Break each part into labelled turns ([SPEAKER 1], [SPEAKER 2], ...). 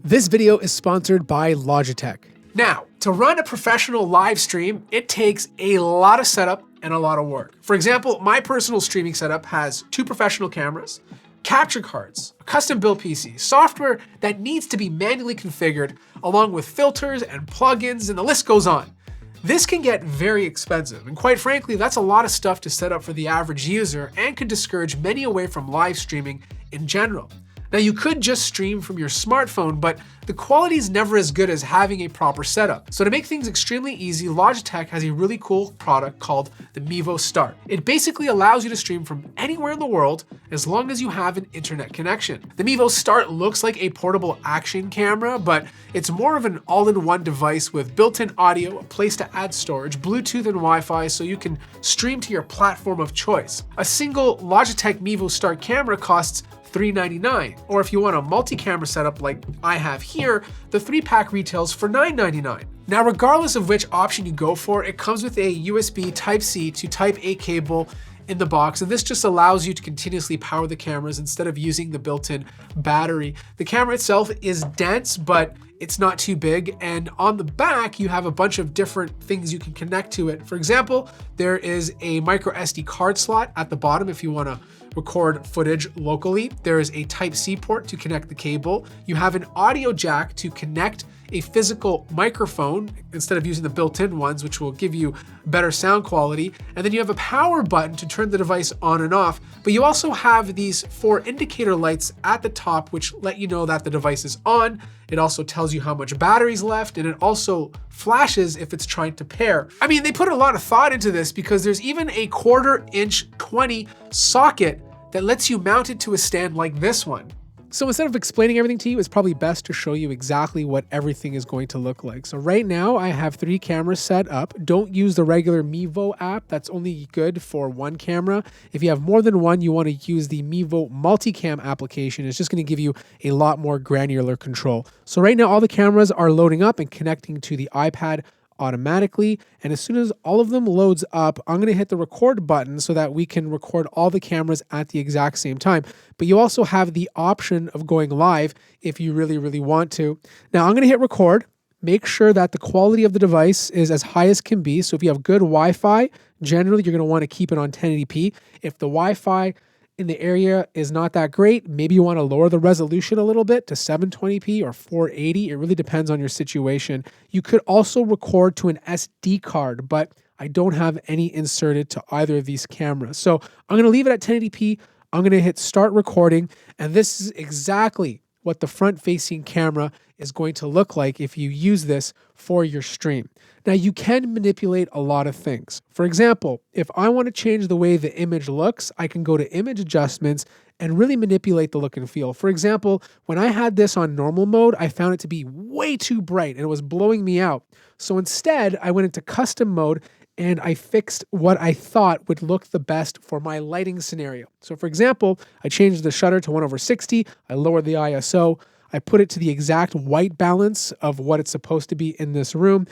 [SPEAKER 1] This video is sponsored by Logitech. Now, to run a professional live stream, it takes a lot of setup and a lot of work. For example, my personal streaming setup has 2 professional cameras, capture cards, a custom-built PC, software that needs to be manually configured, along with filters and plugins, and the list goes on. This can get very expensive, and quite frankly, that's a lot of stuff to set up for the average user and could discourage many away from live streaming in general. Now, you could just stream from your smartphone, but the quality is never as good as having a proper setup. So to make things extremely easy, Logitech has a really cool product called the Mevo Start. It basically allows you to stream from anywhere in the world as long as you have an internet connection. The Mevo Start looks like a portable action camera, but it's more of an all-in-one device with built-in audio, a place to add storage, Bluetooth and Wi-Fi, so you can stream to your platform of choice. A single Logitech Mevo Start camera costs $399, or if you want a multi-camera setup like I have here, the 3-pack retails for $999. Now, regardless of which option you go for, it comes with a USB Type-C to Type-A cable in the box, and this just allows you to continuously power the cameras instead of using the built-in battery. The camera itself is dense, but it's not too big, and on the back you have a bunch of different things you can connect to it. For example, there is a micro SD card slot at the bottom if you want to record footage locally. There is a Type-C port to connect the cable. You have an audio jack to connect a physical microphone instead of using the built-in ones, which will give you better sound quality. And then you have a power button to turn the device on and off. But you also have these 4 indicator lights at the top, which let you know that the device is on. It also tells you how much battery's left, and it also flashes if it's trying to pair. I mean, they put a lot of thought into this because there's even a 1/4" 20 socket that lets you mount it to a stand like this one. So instead of explaining everything to you, it's probably best to show you exactly what everything is going to look like. So right now I have 3 cameras set up. Don't use the regular Mevo app. That's only good for 1 camera. If you have more than 1, you want to use the Mevo multicam application. It's just going to give you a lot more granular control. So right now all the cameras are loading up and connecting to the iPad automatically, and as soon as all of them loads up, I'm going to hit the record button so that we can record all the cameras at the exact same time. But you also have the option of going live if you really want to. Now I'm going to hit record. Make sure that the quality of the device is as high as can be. So if you have good Wi-Fi, generally you're going to want to keep it on 1080p. If the Wi-Fi in the area is not that great, maybe you want to lower the resolution a little bit to 720p or 480. It really depends on your situation. You could also record to an SD card, but I don't have any inserted to either of these cameras. So I'm going to leave it at 1080p. I'm going to hit start recording, and this is exactly what the front-facing camera is going to look like if you use this for your stream. Now, you can manipulate a lot of things. For example, if I want to change the way the image looks, I can go to image adjustments and really manipulate the look and feel. For example, when I had this on normal mode, I found it to be way too bright and it was blowing me out. So instead, I went into custom mode and I fixed what I thought would look the best for my lighting scenario. So for example, I changed the shutter to 1/60, I lowered the ISO, I put it to the exact white balance of what it's supposed to be in this room.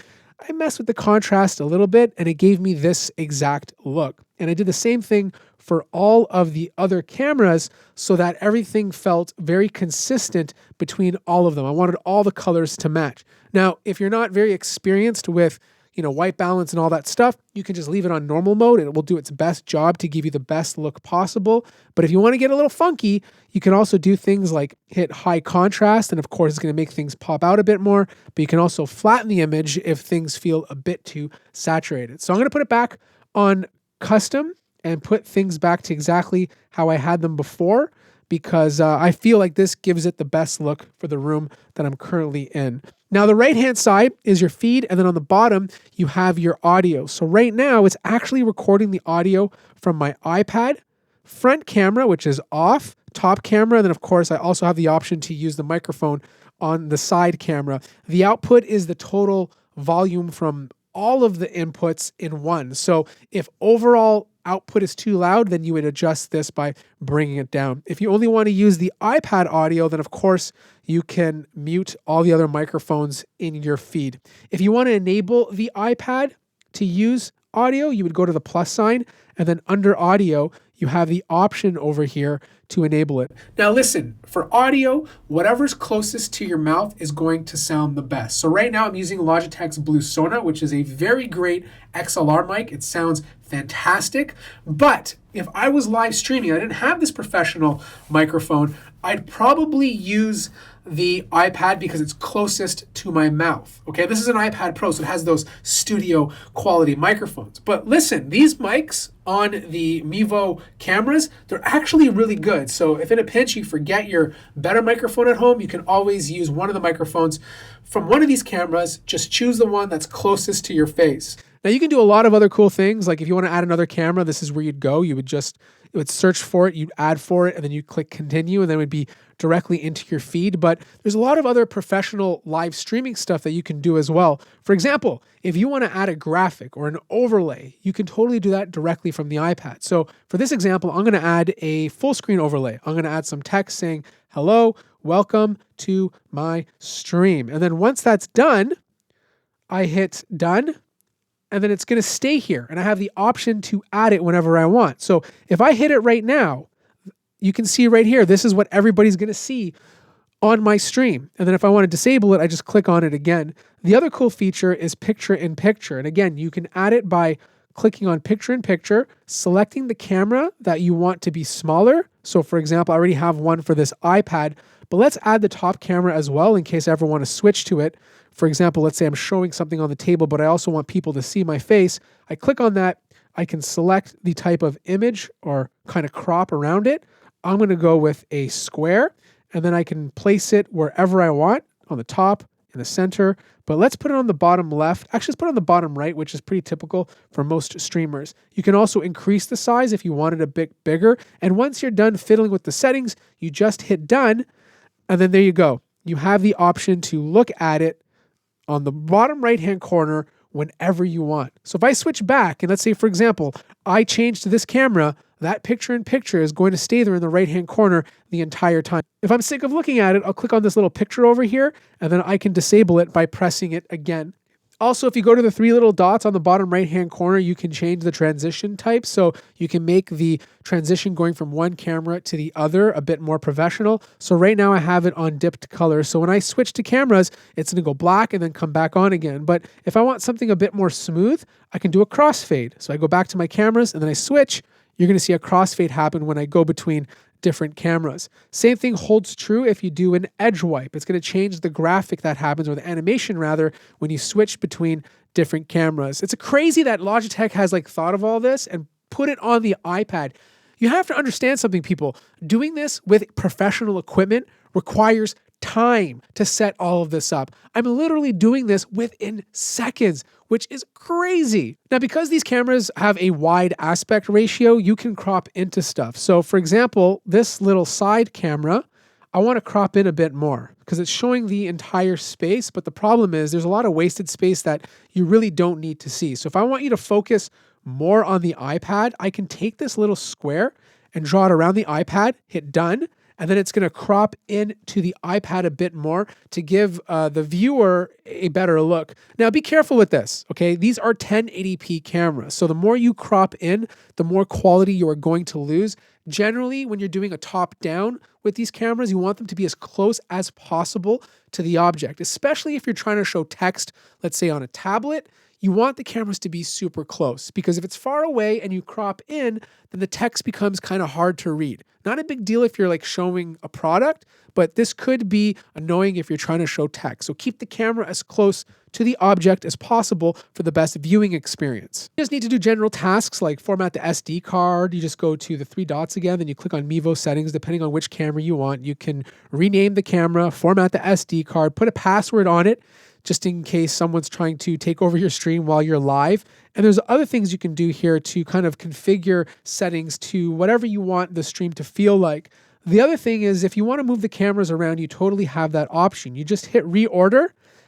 [SPEAKER 1] I messed with the contrast a little bit and it gave me this exact look. And I did the same thing for all of the other cameras so that everything felt very consistent between all of them. I wanted all the colors to match. Now, if you're not very experienced with white balance and all that stuff, you can just leave it on normal mode and it will do its best job to give you the best look possible. But if you want to get a little funky, you can also do things like hit high contrast, and of course it's going to make things pop out a bit more, but you can also flatten the image if things feel a bit too saturated. So I'm going to put it back on custom and put things back to exactly how I had them before, because I feel like this gives it the best look for the room that I'm currently in. Now, the right-hand side is your feed, and then on the bottom, you have your audio. So right now, it's actually recording the audio from my iPad, front camera, which is off, top camera, and then of course, I also have the option to use the microphone on the side camera. The output is the total volume from all of the inputs in one. So if overall output is too loud, then you would adjust this by bringing it down. If you only want to use the iPad audio, then of course you can mute all the other microphones in your feed. If you want to enable the iPad to use audio, you would go to the plus sign, and then under audio, you have the option over here to enable it. Now listen, for audio, whatever's closest to your mouth is going to sound the best. So right now I'm using Logitech's Blue Sona, which is a very great XLR mic. It sounds fantastic. But if I was live streaming, I didn't have this professional microphone, I'd probably use the iPad because it's closest to my mouth. Okay, this is an iPad Pro, so it has those studio quality microphones. But listen, these mics on the Mevo cameras, they're actually really good. So if in a pinch you forget your better microphone at home, you can always use one of the microphones from one of these cameras. Just choose the one that's closest to your face. Now you can do a lot of other cool things. Like if you want to add another camera, this is where you'd go. You would search for it, you'd add for it, and then you click continue, and then it would be directly into your feed. But there's a lot of other professional live streaming stuff that you can do as well. For example, if you want to add a graphic or an overlay, you can totally do that directly from the iPad. So for this example, I'm going to add a full screen overlay. I'm going to add some text saying, hello, welcome to my stream. And then once that's done, I hit done. And then it's going to stay here. And I have the option to add it whenever I want. So if I hit it right now, you can see right here, this is what everybody's going to see on my stream. And then if I want to disable it, I just click on it again. The other cool feature is picture in picture. And again, you can add it by clicking on picture in picture, selecting the camera that you want to be smaller. So for example, I already have one for this iPad, but let's add the top camera as well in case I ever want to switch to it. For example, let's say I'm showing something on the table, but I also want people to see my face. I click on that. I can select the type of image or kind of crop around it. I'm going to go with a square, and then I can place it wherever I want, on the top, in the center. But let's put it on the bottom left. Actually, let's put it on the bottom right, which is pretty typical for most streamers. You can also increase the size if you want it a bit bigger. And once you're done fiddling with the settings, you just hit done, and then there you go. You have the option to look at it on the bottom right-hand corner whenever you want. So if I switch back, and let's say, for example, I change to this camera, that picture-in-picture is going to stay there in the right-hand corner the entire time. If I'm sick of looking at it, I'll click on this little picture over here, and then I can disable it by pressing it again. Also, if you go to the three little dots on the bottom right-hand corner, you can change the transition type. So you can make the transition going from one camera to the other a bit more professional. So right now I have it on dipped color. So when I switch to cameras, it's going to go black and then come back on again. But if I want something a bit more smooth, I can do a crossfade. So I go back to my cameras and then I switch. You're going to see a crossfade happen when I go between different cameras. Same thing holds true if you do an edge wipe. It's going to change the graphic that happens, or the animation rather, when you switch between different cameras. It's crazy that Logitech has thought of all this and put it on the iPad. You have to understand something, people. Doing this with professional equipment requires time to set all of this up. I'm literally doing this within seconds, which is crazy. Now, because these cameras have a wide aspect ratio, you can crop into stuff. So for example, this little side camera, I want to crop in a bit more because it's showing the entire space. But the problem is there's a lot of wasted space that you really don't need to see. So if I want you to focus more on the iPad, I can take this little square and draw it around the iPad, hit done, and then it's going to crop into the iPad a bit more to give the viewer a better look. Now, be careful with this, okay? These are 1080p cameras. So the more you crop in, the more quality you are going to lose. Generally, when you're doing a top-down with these cameras, you want them to be as close as possible to the object, especially if you're trying to show text, let's say on a tablet. You want the cameras to be super close because if it's far away and you crop in, then the text becomes kind of hard to read. Not a big deal if you're showing a product, but this could be annoying if you're trying to show text. So keep the camera as close to the object as possible for the best viewing experience. You just need to do general tasks like format the SD card. You just go to the three dots again, then you click on Mevo settings, depending on which camera you want. You can rename the camera, format the SD card, put a password on it, just in case someone's trying to take over your stream while you're live. And there's other things you can do here to kind of configure settings to whatever you want the stream to feel like. The other thing is if you want to move the cameras around, you totally have that option. You just hit reorder,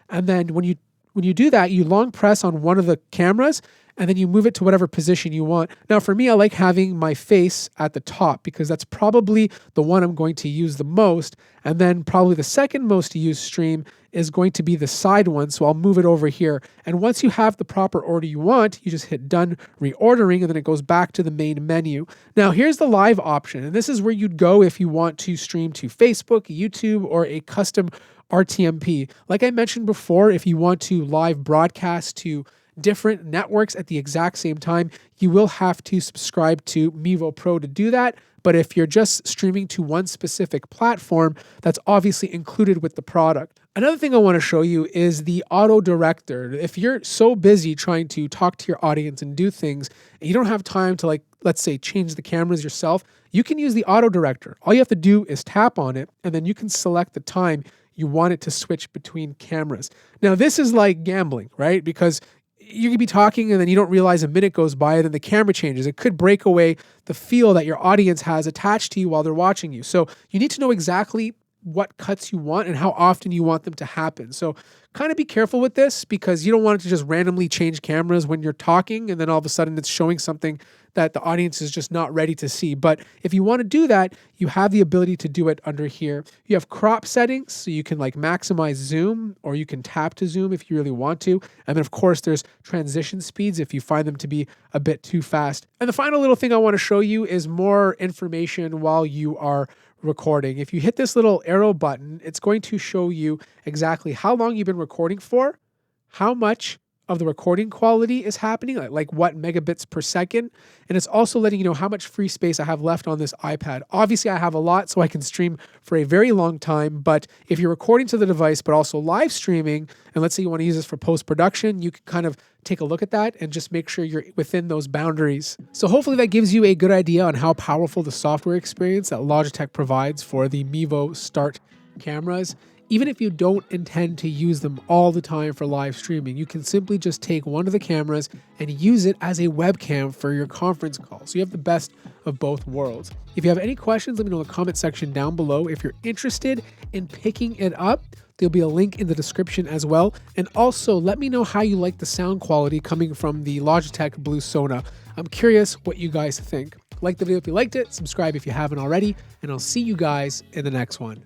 [SPEAKER 1] and then when you do that, you long press on one of the cameras, and then you move it to whatever position you want. Now for me, I like having my face at the top because that's probably the one I'm going to use the most. And then probably the second most used stream is going to be the side one. So I'll move it over here. And once you have the proper order you want, you just hit done reordering, and then it goes back to the main menu. Now here's the live option. And this is where you'd go if you want to stream to Facebook, YouTube, or a custom RTMP. Like I mentioned before, if you want to live broadcast to different networks at the exact same time, you will have to subscribe to Mevo Pro to do that. But if you're just streaming to one specific platform, that's obviously included with the product. Another thing I want to show you is the auto director. If you're so busy trying to talk to your audience and do things, and you don't have time to, like, let's say, change the cameras yourself, you can use the auto director. All you have to do is tap on it, and then you can select the time you want it to switch between cameras. Now, this is like gambling, right? Because you could be talking and then you don't realize a minute goes by and then the camera changes. It could break away the feel that your audience has attached to you while they're watching you. So you need to know exactly what cuts you want and how often you want them to happen. So kind of be careful with this because you don't want it to just randomly change cameras when you're talking and then all of a sudden it's showing something that the audience is just not ready to see. But if you want to do that, you have the ability to do it under here. You have crop settings, so you can like maximize zoom, or you can tap to zoom if you really want to. And then of course there's transition speeds if you find them to be a bit too fast. And the final little thing I want to show you is more information while you are recording. If you hit this little arrow button, it's going to show you exactly how long you've been recording for, how much of the recording quality is happening, like what megabits per second. And it's also letting you know how much free space I have left on this iPad. Obviously, I have a lot, so I can stream for a very long time. But if you're recording to the device, but also live streaming, and let's say you want to use this for post-production, you can kind of take a look at that and just make sure you're within those boundaries. So hopefully that gives you a good idea on how powerful the software experience that Logitech provides for the Mevo Start cameras. Even if you don't intend to use them all the time for live streaming, you can simply just take one of the cameras and use it as a webcam for your conference call. So you have the best of both worlds. If you have any questions, let me know in the comment section down below. If you're interested in picking it up, there'll be a link in the description as well. And also let me know how you like the sound quality coming from the Logitech Blue Sona. I'm curious what you guys think. Like the video if you liked it, subscribe if you haven't already, and I'll see you guys in the next one.